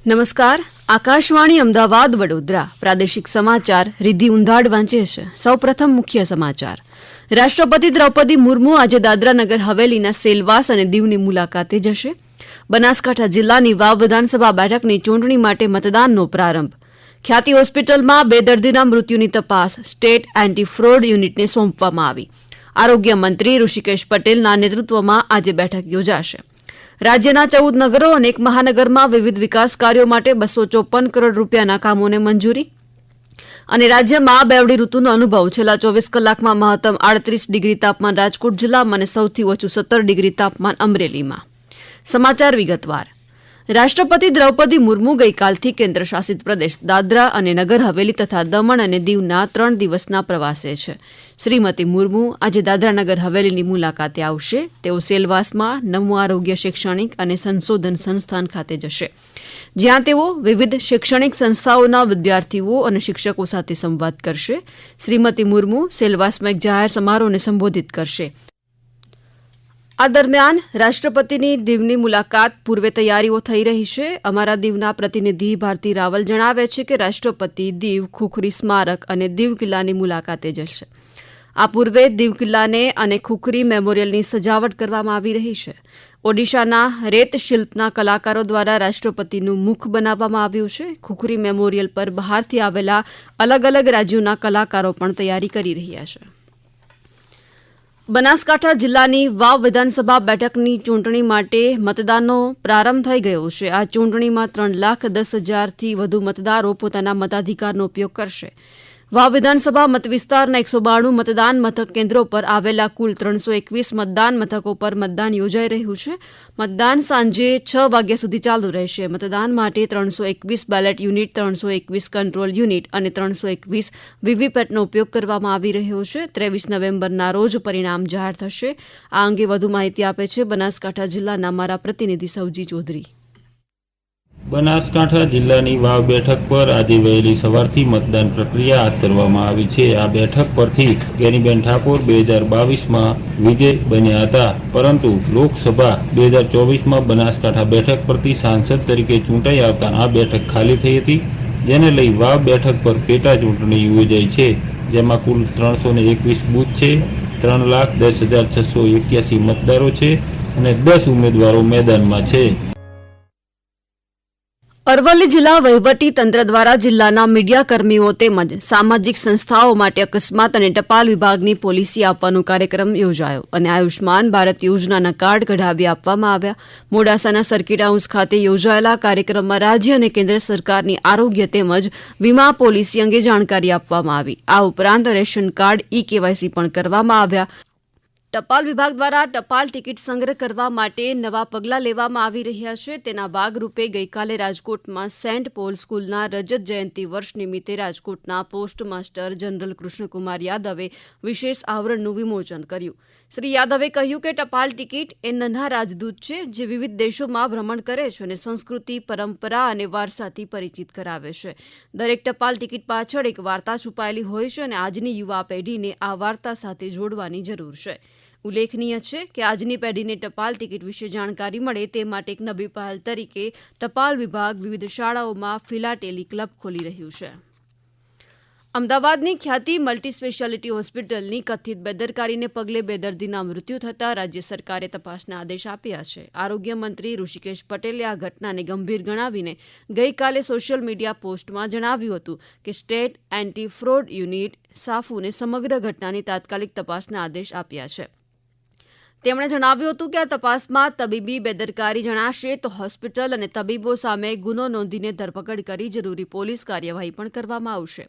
નમસ્કાર. આકાશવાણી અમદાવાદ વડોદરા પ્રાદેશિક સમાચાર રિદ્ધિ ઉંધાડ વાંચે છે. સૌપ્રથમ મુખ્ય સમાચાર. રાષ્ટ્રપતિ દ્રૌપદી મુર્મુ આજે દાદરા નગર હવેલીના સેલવાસ અને દીવની મુલાકાતે જશે. બનાસકાંઠા જિલ્લાની વાવ વિધાનસભા બેઠકની ચૂંટણી માટે મતદાનનો પ્રારંભ. ખ્યાતિ હોસ્પિટલમાં 2 દર્દીના મૃત્યુની તપાસ સ્ટેટ એન્ટી ફ્રોડ યુનિટને સોંપવામાં આવી. આરોગ્ય મંત્રી ઋષિકેશ પટેલના નેતૃત્વમાં આજે બેઠક યોજાશે. રાજ્યના 14 નગરો અને 1 મહાનગરમાં વિવિધ વિકાસ કાર્યો માટે 254 કરોડ રૂપિયાના કામોને મંજૂરી. અને રાજ્યમાં બેવડી ઋતુનો અનુભવ. છેલ્લા 24 કલાકમાં મહત્તમ 38 ડિગ્રી તાપમાન રાજકોટ જિલ્લામાં અને સૌથી ઓછું 17 ડિગ્રી તાપમાન અમરેલીમાં. સમાચાર વિગતવાર. રાષ્ટ્રપતિ દ્રૌપદી મુર્મુ ગઈકાલથી કેન્દ્ર શાસિત પ્રદેશ દાદરા અને નગર હવેલી તથા દમણ અને દીવના 3 દિવસના પ્રવાસે છે. શ્રીમતી મુર્મુ આજે દાદરા નગર હવેલીની મુલાકાતે આવશે. તેઓ સેલવાસમાં નમો આરોગ્ય શૈક્ષણિક અને સંશોધન સંસ્થાન ખાતે જશે, જ્યાં તેઓ વિવિધ શૈક્ષણિક સંસ્થાઓના વિદ્યાર્થીઓ અને શિક્ષકો સાથે સંવાદ કરશે. શ્રીમતી મુર્મુ સેલવાસમાં એક જાહેર સમારોહને સંબોધિત કરશે. આ દરમિયાન રાષ્ટ્રપતિની દીવની મુલાકાત પૂર્વે તૈયારીઓ થઈ રહી છે. અમારા દીવના પ્રતિનિધિ ભારતી રાવલ જણાવે છે કે રાષ્ટ્રપતિ દીવ ખુખરી સ્મારક અને દીવ કિલ્લાની મુલાકાતે જશે. આ પૂર્વે દીવ કિલ્લાને અને ખુખરી મેમોરિયલની સજાવટ કરવામાં આવી રહી છે. ઓડિશાના રેત શિલ્પના કલાકારો દ્વારા રાષ્ટ્રપતિનું મુખ બનાવવામાં આવ્યું છે. ખુખરી મેમોરિયલ પર બહારથી આવેલા અલગ અલગ રાજ્યોના કલાકારો પણ તૈયારી કરી રહ્યા છે. બનાસકાંઠા જિલ્લાની વાવ વિધાનસભા બેઠકની ચૂંટણી માટે મતદાનનો પ્રારંભ થઈ ગયો છે. આ ચૂંટણીમાં 3,10,000થી વધુ મતદારો પોતાના મતાધિકારનો ઉપયોગ કરશે. વાવ વિધાનસભા મતવિસ્તારના 192 મતદાન મથક કેન્દ્રો પર આવેલા કુલ 321 મતદાન મથકો પર મતદાન યોજાઈ રહ્યું છે. મતદાન સાંજે 6 વાગ્યા સુધી ચાલુ રહેશે. મતદાન માટે 321 બેલેટ યુનિટ, 321 કંટ્રોલ યુનિટ અને 321 વીવીપેટનો ઉપયોગ કરવામાં આવી રહ્યો છે. 23 નવેમ્બરના રોજ પરિણામ જાહેર થશે. આ અંગે વધુ માહિતી આપે છે બનાસકાંઠા જિલ્લાના અમારા પ્રતિનિધિ સૌજી ચૌધરી. બનાસકાંઠા જિલ્લાની વાવ બેઠક પર આજે વહેલી સવારથી મતદાન પ્રક્રિયા હાથ ધરવામાં આવી છે. આ બેઠક પરથી ગેનીબેન ઠાકોર 2022માં વિજય બન્યા હતા, પરંતુ લોકસભા 2024માં બનાસકાંઠા બેઠક પરથી સાંસદ તરીકે ચૂંટાઈ આવતા આ બેઠક ખાલી થઈ હતી, જેને લઈ વાવ બેઠક પર પેટા ચૂંટણી યોજાઈ છે, જેમાં કુલ 321 બૂથ છે, 3,10,681 મતદારો છે અને 10 ઉમેદવારો મેદાનમાં છે. અરવલ્લી જિલ્લા વહીવટી તંત્ર દ્વારા જિલ્લાના મીડિયા કર્મીઓ તેમજ સામાજિક સંસ્થાઓ માટે અકસ્માત અને ટપાલ વિભાગની પોલિસી આપવાનો કાર્યક્રમ યોજાયો અને આયુષ્માન ભારત યોજનાના કાર્ડ કઢાવી આપવામાં આવ્યા. મોડાસાના સર્કિટ હાઉસ ખાતે યોજાયેલા કાર્યક્રમમાં રાજ્ય અને કેન્દ્ર સરકારની આરોગ્ય તેમજ વીમા પોલિસી અંગે જાણકારી આપવામાં આવી. આ ઉપરાંત રેશન કાર્ડ ઈ-કેવાયસી પણ કરવામાં આવ્યા. ટપાલ વિભાગ દ્વારા ટપાલ ટિકિટ સંગ્રહ કરવા માટે નવા પગલાં લેવામાં આવી રહ્યા છે. તેના ભાગરૂપે ગઈકાલે રાજકોટમાં સેન્ટ પોલ સ્કૂલના રજત જયંતિ વર્ષ નિમિત્તે રાજકોટના પોસ્ટ માસ્ટર જનરલ કૃષ્ણકુમાર યાદવે વિશેષ આવરણનું વિમોચન કર્યું. શ્રી યાદવે કહ્યું કે ટપાલ ટિકિટ એ નાના રાજદૂત છે, જે વિવિધ દેશોમાં ભ્રમણ કરે છે અને સંસ્કૃતિ, પરંપરા અને વારસાથી પરિચિત કરાવે છે. દરેક ટપાલ ટિકિટ પાછળ એક વાર્તા છુપાયેલી હોય છે અને આજની યુવા પેઢીને આ વાર્તા સાથે જોડવાની જરૂર છે. ઉલ્લેખનીય છે કે આજની પેઢીને ટપાલ ટિકિટ વિશે જાણકારી મળે તે માટે એક નવી પહેલ તરીકે ટપાલ વિભાગ વિવિધ શાળાઓમાં ફિલાટેલી ક્લબ ખોલી રહ્યું છે. અમદાવાદની ખ્યાતિ મલ્ટી સ્પેશિયાલિટી હોસ્પિટલની કથિત બેદરકારીને પગલે 2 દર્દીના મૃત્યુ થતાં રાજ્ય સરકારે તપાસના આદેશ આપ્યા છે. આરોગ્ય મંત્રી ઋષિકેશ પટેલે આ ઘટનાને ગંભીર ગણાવીને ગઈકાલે સોશિયલ મીડિયા પોસ્ટમાં જણાવ્યું હતું કે સ્ટેટ એન્ટી ફ્રોડ યુનિટ સાફુને સમગ્ર ઘટનાની તાત્કાલિક તપાસના આદેશ આપ્યા છે. તેમણે જણાવ્યું હતું કે આ તપાસમાં તબીબી બેદરકારી જણાશે તો હોસ્પિટલ અને તબીબો સામે ગુનો નોંધીને ધરપકડ કરી જરૂરી પોલીસ કાર્યવાહી પણ કરવામાં આવશે.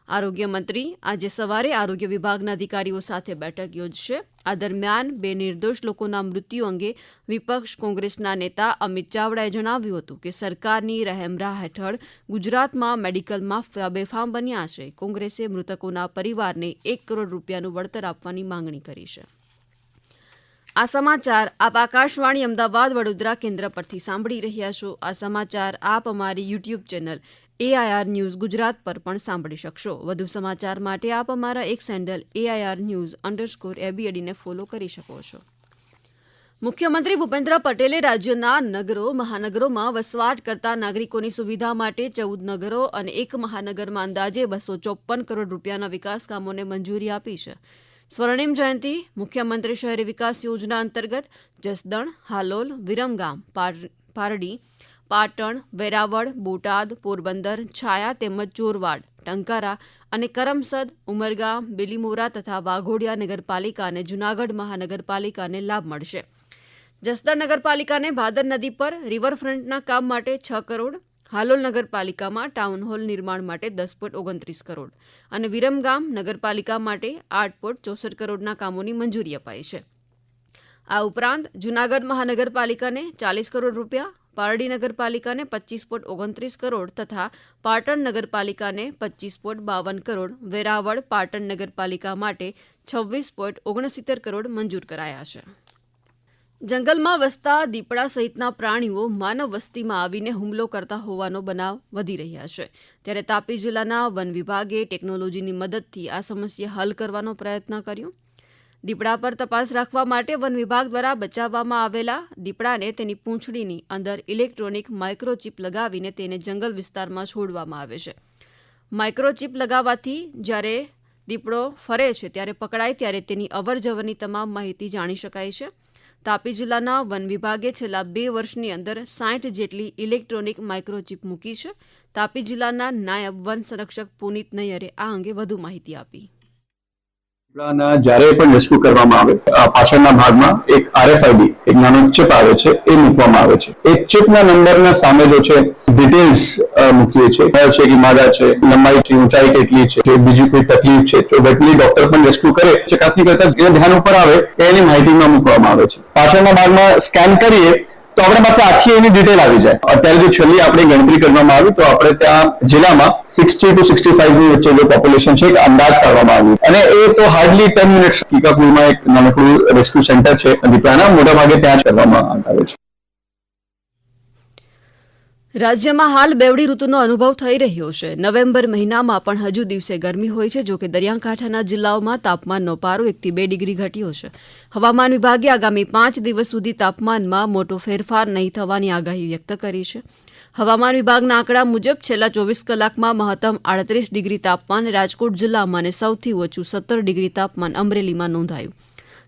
આરોગ્ય મંત્રી આજે સવારે આરોગ્ય વિભાગના અધિકારીઓ સાથે બેઠક યોજશે. આ દરમિયાન 2 નિર્દોષ લોકોના મૃત્યુ અંગે વિપક્ષ કોંગ્રેસના નેતા અમિત ચાવડાએ જણાવ્યું હતું કે સરકારની રહેમરાહ હેઠળ ગુજરાતમાં મેડિકલ માફિયા બેફામ બન્યા છે. કોંગ્રેસે મૃતકોના પરિવારને 1 કરોડ રૂપિયાનું વળતર આપવાની માંગણી કરી છે. આ સમાચાર આપ આકાશવાણી અમદાવાદ વડોદરા કેન્દ્ર પરથી સાંભળી રહ્યા છો. આ સમાચાર આપ અમારી YouTube channel AIR news Gujarat પર પણ સાંભળી શકશો. વધુ સમાચાર માટે આપ અમારા એક્સ હેન્ડલ AIR News_ABAD ને ફોલો કરી શકો છો. મુખ્યમંત્રી ભૂપેન્દ્ર પટેલે રાજ્યના નગરો મહાનગરોમાં વસવાટ કરતા નાગરિકોની સુવિધા માટે 14 નગરો અને એક મહાનગરમાં અંદાજે 254 કરોડ રૂપિયાના વિકાસ કામોને મંજૂરી આપી છે. સ્વર્ણિમ જયંતિ મુખ્યમંત્રી શહેરી વિકાસ યોજના અંતર્ગત જસદણ, હાલોલ, વિરમગામ, પારડી, પાટણ, વેરાવળ, બોટાદ, પોરબંદર, છાયા તેમજ ચોરવાડ, ટંકારા અને કરમસદ, ઉમરગામ, બિલીમોરા તથા વાઘોડિયા નગરપાલિકા અને જૂનાગઢ મહાનગરપાલિકાને લાભ મળશે. જસદણ નગરપાલિકાને ભાદર નદી પર રિવરફ્રન્ટના કામ માટે 6 કરોડ, હાલોલ નગરપાલિકામાં ટાઉન હોલ નિર્માણ માટે 10.29 કરોડ અને વિરમગામ નગરપાલિકા માટે 8.64 કરોડના કામોની મંજૂરી અપાઈ છે. આ ઉપરાંત જૂનાગઢ મહાનગરપાલિકાને 40 કરોડ રૂપિયા, પારડી નગરપાલિકાને 25.29 કરોડ તથા પાટણ નગરપાલિકાને 25.52 કરોડ, વેરાવળ પાટણ નગરપાલિકા માટે 26.69 કરોડ મંજૂર કરાયા છે. જંગલમાં વસતા દીપડા સહિતના પ્રાણીઓ માનવ વસ્તીમાં આવીને હુમલો કરતા હોવાનો બનાવ વધી રહ્યા છે. ત્યારે તાપી જિલ્લાના વન વિભાગે ટેકનોલોજીની મદદથી આ સમસ્યા હલ કરવાનો પ્રયત્ન કર્યો. દીપડા પર તપાસ રાખવા માટે વન વિભાગ દ્વારા બચાવવામાં આવેલા દીપડાને તેની પૂંછડીની અંદર ઇલેક્ટ્રોનિક માઇક્રોચિપ લગાવીને તેને જંગલ વિસ્તારમાં છોડવામાં આવે છે. માઇક્રોચિપ લગાવવાથી જ્યારે દીપડો ફરે છે ત્યારે પકડાય ત્યારે તેની અવરજવરની તમામ માહિતી જાણી શકાય છે. તાપી જિલ્લાના વન વિભાગે છેલ્લા 2 વર્ષની અંદર 60 જેટલી ઇલેક્ટ્રોનિક માઇક્રોચિપ મૂકી છે. તાપી જિલ્લાના નાયબ વન સંરક્ષક પુનિત નૈયરે આ અંગે વધુ માહિતી આપી. જ્યારે પણ રેસ્ક્યુ કરવામાં આવે પાછળના ભાગમાં એક RFID એક નાનો ચિપ આવે છે એ મૂકવામાં આવે છે. એ ચિપના નંબરના સામે જો છે ડિટેલ્સ મૂકીએ છીએ છે કે માદા છે, લંબાઈ છે, ઊંચાઈ કેટલી છે, બીજી કોઈ તકલીફ છે તો વેટનરી ડોક્ટર પણ રેસ્ક્યુ કરે ચકાસણી કરતા એ ધ્યાન ઉપર આવે એની માહિતીમાં મૂકવામાં આવે છે. પાછળના ભાગમાં સ્કેન કરીએ તો આપણા પાસે આખી એની ડિટેલ આવી જાય. અત્યારે જો છેલ્લી આપણે ગણતરી કરવામાં આવી તો આપણે ત્યાં જિલ્લામાં 60 to 65 ની વચ્ચે જે પોપ્યુલેશન છે એક અંદાજ કાઢવામાં આવ્યું અને એ તો હાર્ડલી 10 મિનિટ્સ કીકાપુરમાં એક નાનકડું રેસ્ક્યુ સેન્ટર છે દીપડાના મોટા ભાગે ત્યાં જ કરવામાં આવે છે. રાજ્યમાં હાલ બેવડી ઋતુનો અનુભવ થઈ રહ્યો છે. નવેમ્બર મહિનામાં પણ હજુ દિવસે ગરમી હોય છે. જોકે દરિયાકાંઠાના જિલ્લાઓમાં તાપમાનનો પારો 1 થી 2 ડિગ્રી ઘટ્યો છે. હવામાન વિભાગે આગામી 5 દિવસ સુધી તાપમાનમાં મોટો ફેરફાર નહીં થવાની આગાહી વ્યક્ત કરી છે. હવામાન વિભાગના આંકડા મુજબ છેલ્લા 24 કલાકમાં મહત્તમ 38 ડિગ્રી તાપમાન રાજકોટ જિલ્લામાં અને સૌથી ઓછું 17 ડિગ્રી તાપમાન અમરેલીમાં નોંધાયું.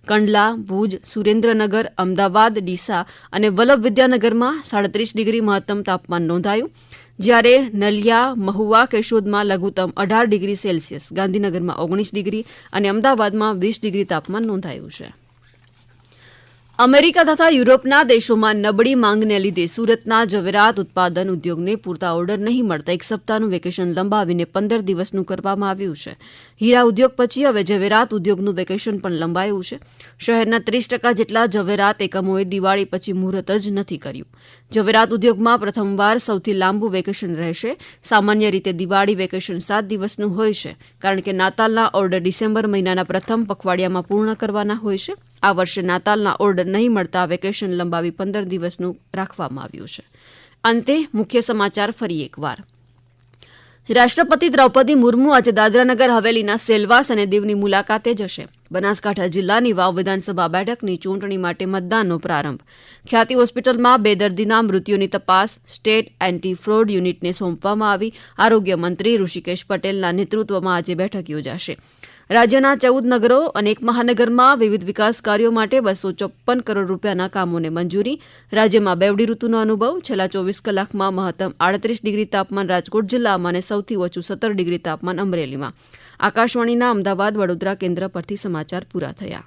કંડલા, ભુજ, સુરેન્દ્રનગર, અમદાવાદ, ડીસા અને વલ્લભ વિદ્યાનગરમાં 37 ડિગ્રી મહત્તમ તાપમાન નોંધાયું. જ્યારે નલિયા, મહુવા, કેશોદમાં લઘુત્તમ 18 ડિગ્રી સેલ્સિયસ, ગાંધીનગરમાં 19 ડિગ્રી અને અમદાવાદમાં 20 ડિગ્રી તાપમાન નોંધાયું છે. અમેરિકા તથા યુરોપના દેશોમાં નબળી માંગને લીધે સુરતના ઝવેરાત ઉત્પાદન ઉદ્યોગને પૂરતા ઓર્ડર નહીં મળતા 1 સપ્તાહનું વેકેશન લંબાવીને 15 દિવસનું કરવામાં આવ્યું છે. હીરા ઉદ્યોગ પછી હવે ઝવેરાત ઉદ્યોગનું વેકેશન પણ લંબાયું છે. શહેરના 30% જેટલા ઝવેરાત એકમોએ દિવાળી પછી મુહૂર્ત જ નથી કર્યું. ઝવેરાત ઉદ્યોગમાં પ્રથમવાર સૌથી લાંબુ વેકેશન રહેશે. સામાન્ય રીતે દિવાળી વેકેશન 7 દિવસનું હોય છે કારણ કે નાતાલના ઓર્ડર ડિસેમ્બર મહિનાના પ્રથમ પખવાડિયામાં પૂર્ણ કરવાના હોય છે. આ વર્ષે નાતાલના ઓર્ડર નહીં મળતા વેકેશન લંબાવી 15 દિવસનું રાખવામાં આવ્યું છે. અંતે મુખ્ય સમાચાર ફરી એકવાર. રાષ્ટ્રપતિ દ્રૌપદી મુર્મુ આજે દાદરાનગર હવેલીના સેલવાસ અને દીવની મુલાકાતે જશે. બનાસકાંઠા જિલ્લાની વાવ વિધાનસભા બેઠકની ચૂંટણી માટે મતદાનનો પ્રારંભ. ખ્યાતિ હોસ્પિટલમાં 2 દર્દીના મૃત્યુની તપાસ સ્ટેટ એન્ટી ફ્રોડ યુનિટને સોંપવામાં આવી. આરોગ્ય મંત્રી ઋષિકેશ પટેલના નેતૃત્વમાં આજે બેઠક યોજાશે. રાજ્યના 14 નગરો અને એક મહાનગરમાં વિવિધ વિકાસ કાર્યો માટે 254 કરોડ રૂપિયાના કામોને મંજૂરી. રાજ્યમાં બેવડી ઋતુનો અનુભવ. છેલ્લા 24 કલાકમાં મહત્તમ 38 ડિગ્રી તાપમાન રાજકોટ જિલ્લામાં અને સૌથી ઓછું 17 ડિગ્રી તાપમાન અમરેલીમાં. આકાશવાણીના અમદાવાદ વડોદરા કેન્દ્ર પરથી સમાચાર પૂરા થયા.